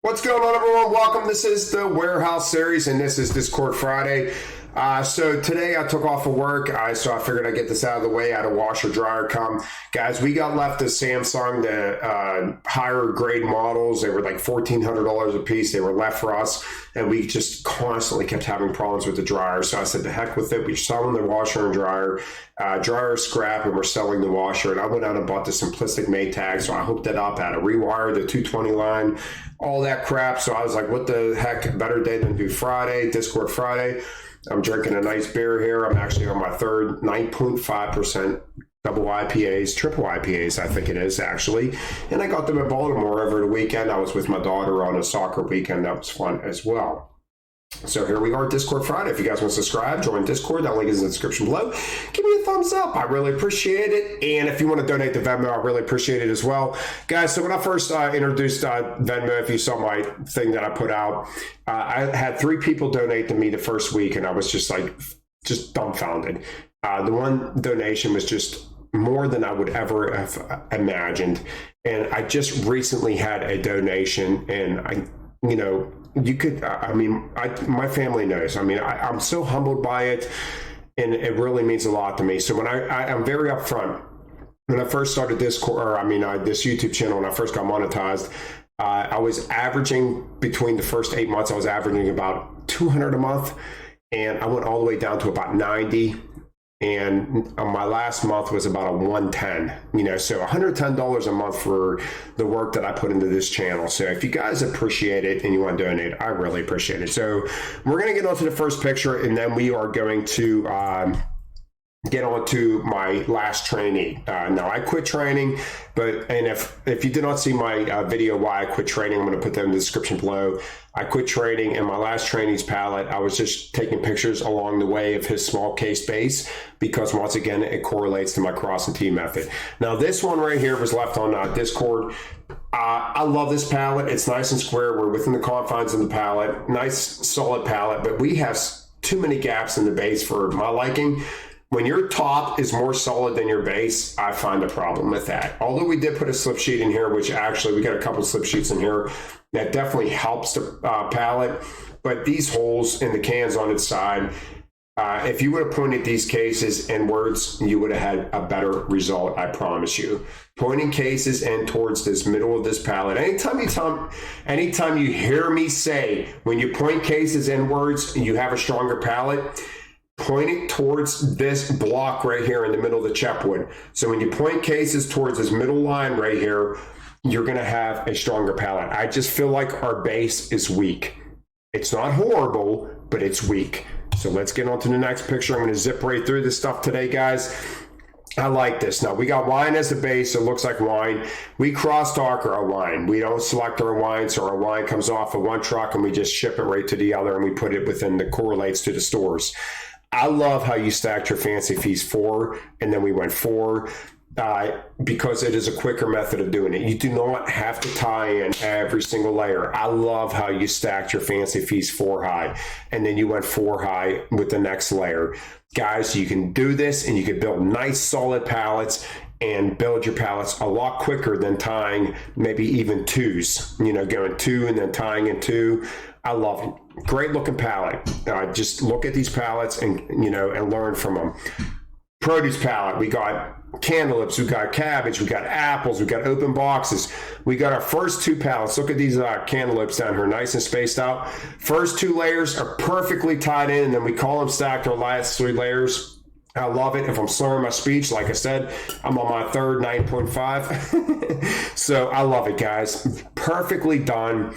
What's going on, everyone? Welcome. This is the Warehouse Series, and this is Discord Friday. So today I took off of work, so I figured I'd get this out of the way. I had a washer dryer come. Guys, we got left the Samsung, the higher grade models. They were like $1,400 a piece. They were left for us, and we just constantly kept having problems with the dryer. So I said, the heck with it. We're selling the washer and dryer. Dryer scrap, and we're selling the washer. And I went out and bought the simplistic Maytag, so I hooked it up, had to rewire the 220 line, all that crap. So I was like, what the heck, better day than do Friday, Discord Friday. I'm drinking a nice beer here. I'm actually on my third 9.5% double IPAs, triple IPAs, I think it is actually. And I got them in Baltimore over the weekend. I was with my daughter on a soccer weekend. That was fun as well. So here we are, Discord Friday. If you guys want to subscribe, join Discord. That link is in the description below. Give me a thumbs up. I really appreciate it. And if you want to donate to Venmo, I really appreciate it as well. Guys, so when I first introduced Venmo, if you saw my thing that I put out, I had 3 people donate to me the first week, and I was just dumbfounded. The one donation was just more than I would ever have imagined. And I just recently had a donation, and my family knows. I'm so humbled by it, and it really means a lot to me. So when I'm very upfront. When I first started this YouTube channel, when I first got monetized, I was averaging between the first 8 months, I was averaging about 200 a month, and I went all the way down to about 90. And my last month was about a 110, so $110 a month for the work that I put into this channel. So if you guys appreciate it and you want to donate, I really appreciate it. So we're going to get on to the first picture, and then we are going to get on to my last trainee. Now I quit training, and if you did not see my video why I quit training, I'm going to put that in the description below. I quit training, and my last trainee's palette, I was just taking pictures along the way of his small case base, because once again, it correlates to my cross and tee method. Now this one right here was left on Discord. I love this palette. It's nice and square. We're within the confines of the palette. Nice solid palette, but we have too many gaps in the base for my liking. When your top is more solid than your base, I find a problem with that. Although we did put a slip sheet in here, which actually we got a couple of slip sheets in here that definitely helps the palette. But these holes in the cans on its side, if you would have pointed these cases inwards, you would have had a better result, I promise you. Pointing cases in towards this middle of this palette. Anytime you hear me say, when you point cases inwards, you have a stronger palette, point it towards this block right here in the middle of the chipwood. So when you point cases towards this middle line right here, you're going to have a stronger palette. I just feel like our base is weak. It's not horrible, but it's weak. So let's get on to the next picture. I'm going to zip right through this stuff today, guys. I like this. Now, we got wine as the base, so it looks like wine. We cross-talk our wine. We don't select our wine, so our wine comes off of one truck, and we just ship it right to the other, and we put it within the correlates to the stores. I love how you stacked your fancy feast 4, and then we went 4, because it is a quicker method of doing it. You do not have to tie in every single layer. I love how you stacked your fancy feast 4 high, and then you went 4 high with the next layer. Guys, you can do this, and you can build nice solid pallets and build your pallets a lot quicker than tying maybe even 2s, going 2 and then tying in 2. I love it. Great looking palette. Just look at these pallets and and learn from them. Produce palette. We got cantaloupes. We got cabbage. We got apples. We got open boxes. We got our first 2 pallets. Look at these cantaloupes down here, nice and spaced out. First 2 layers are perfectly tied in, and then we call them stacked our last 3 layers. I love it. If I'm slurring my speech, like I said, I'm on my third 9.5. So I love it, guys. Perfectly done.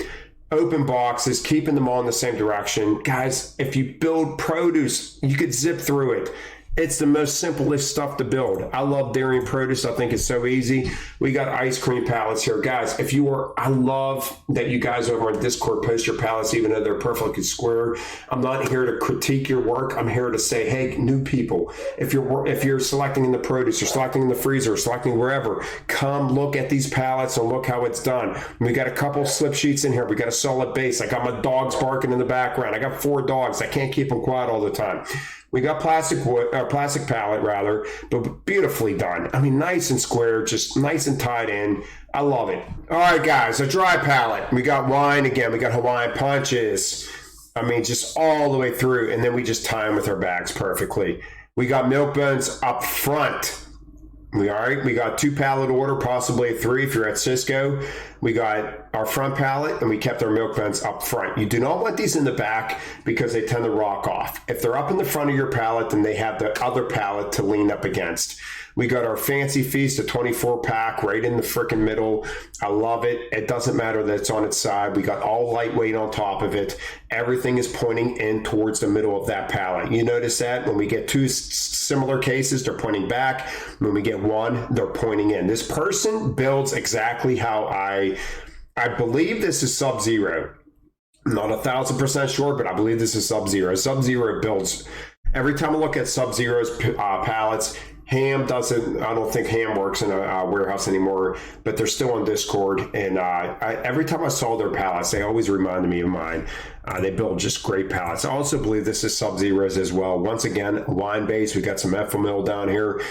Open boxes, keeping them all in the same direction. Guys, if you build produce, you could zip through it. It's the most simplest stuff to build. I love dairy and produce. I think it's so easy. We got ice cream pallets here. Guys, I love that you guys over on Discord post your pallets, even though they're perfectly square. I'm not here to critique your work. I'm here to say, hey, new people, if you're selecting in the produce, you're selecting in the freezer, or selecting wherever, come look at these pallets and look how it's done. We got a couple slip sheets in here. We got a solid base. I got my dogs barking in the background. I got 4 dogs. I can't keep them quiet all the time. We got plastic wood, plastic palette rather, but beautifully done. I mean, nice and square, just nice and tied in. I love it. All right, guys, a dry palette. We got wine again. We got Hawaiian punches. I mean, just all the way through, and then we just tie them with our bags perfectly. We got milk bones up front. All right, we got 2 pallet order, possibly 3 if you're at Cisco. We got our front pallet, and we kept our milk bones up front. You do not want these in the back because they tend to rock off. If they're up in the front of your pallet, then they have the other pallet to lean up against. We got our Fancy Feast, a 24 pack right in the freaking middle. I love it. It doesn't matter that it's on its side. We got all lightweight on top of it. Everything is pointing in towards the middle of that pallet. You notice that when we get 2 similar cases, they're pointing back. When we get 1, they're pointing in. This person builds exactly how I believe this is Sub-Zero. I'm not 1,000% sure, but I believe this is Sub-Zero. Sub-Zero builds. Every time I look at Sub-Zero's pallets, Ham doesn't, I don't think Ham works in a warehouse anymore, but they're still on Discord. And every time I saw their pallets, they always reminded me of mine. They build just great pallets. I also believe this is Sub-Zero's as well. Once again, wine base. We got some Effamil down here.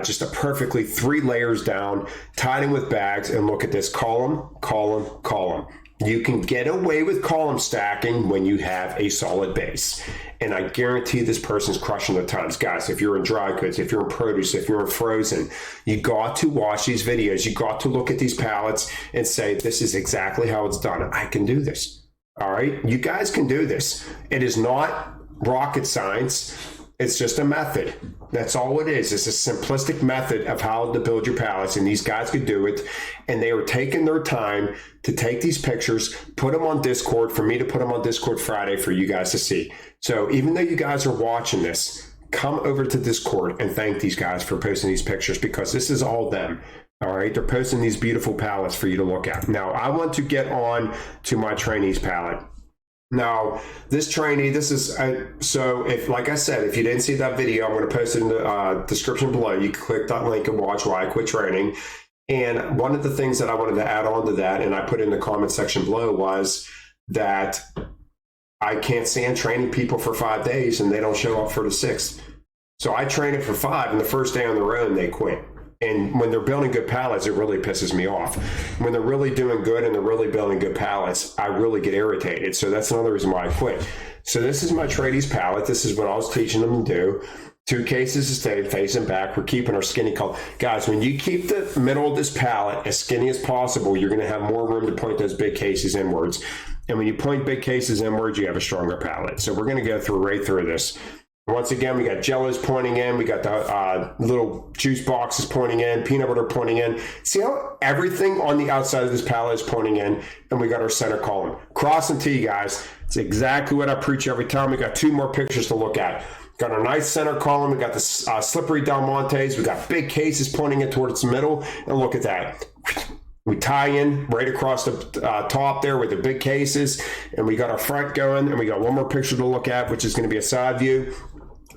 Just a perfectly 3 layers down, tied in with bags. And look at this, column, column, column. You can get away with column stacking when you have a solid base. And I guarantee this person's crushing the tons. Guys, if you're in dry goods, if you're in produce, if you're in frozen, you got to watch these videos. You got to look at these pallets and say, this is exactly how it's done. I can do this. All right? You guys can do this. It is not rocket science. It's just a method. That's all it is. It's a simplistic method of how to build your pallets, and these guys could do it. And they were taking their time to take these pictures, put them on Discord, for me to put them on Discord Friday for you guys to see. So even though you guys are watching this, come over to Discord and thank these guys for posting these pictures, because this is all them. All right, they're posting these beautiful pallets for you to look at. Now, I want to get on to my trainees palette. Now, this trainee, this is, so if, like I said, if you didn't see that video, I'm going to post it in the description below. You can click that link and watch why I quit training. And one of the things that I wanted to add on to that, and I put in the comment section below, was that I can't stand training people for 5 days and they don't show up for the 6th. So I train it for 5, and the first day on their own, they quit. And when they're building good pallets, it really pisses me off. When they're really doing good and they're really building good pallets, I really get irritated. So that's another reason why I quit. So this is my tradies pallet. This is what I was teaching them to do. 2 cases to stay facing back. We're keeping our skinny column. Guys, when you keep the middle of this pallet as skinny as possible, you're going to have more room to point those big cases inwards. And when you point big cases inwards, you have a stronger pallet. So we're going to go right through this. Once again, we got jellos pointing in. We got the little juice boxes pointing in, peanut butter pointing in. See how everything on the outside of this pallet is pointing in? And we got our center column. Cross and T, guys. It's exactly what I preach every time. We got 2 more pictures to look at. Got our nice center column. We got the slippery Del Montes. We got big cases pointing in towards the middle. And look at that. We tie in right across the top there with the big cases. And we got our front going. And we got 1 more picture to look at, which is going to be a side view.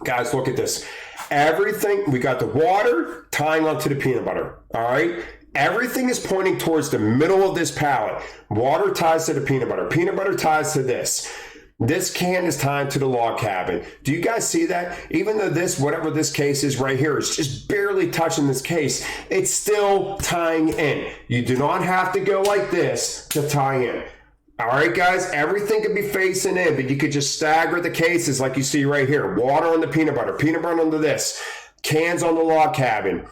Guys, look at this. Everything, we got the water tying onto the peanut butter, all right? Everything is pointing towards the middle of this pallet. Water ties to the peanut butter ties to this. This can is tied to the log cabin. Do you guys see that? Even though this, whatever this case is right here, is just barely touching this case, it's still tying in. You do not have to go like this to tie in. All right, guys, everything could be facing in, but you could just stagger the cases like you see right here. Water on the peanut butter onto this, cans on the log cabin,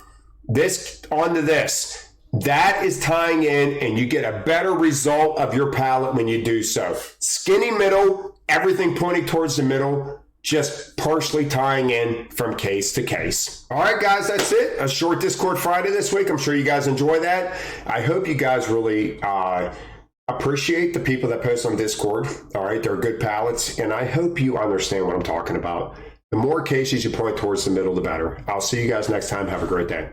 this onto this. That is tying in, and you get a better result of your palette when you do so. Skinny middle, everything pointing towards the middle, just partially tying in from case to case. All right, guys, that's it. A short Discord Friday this week. I'm sure you guys enjoy that. I hope you guys really appreciate the people that post on Discord. All right, they're good pallets, and I hope you understand what I'm talking about. The more cases you point towards the middle, the better. I'll see you guys next time. Have a great day.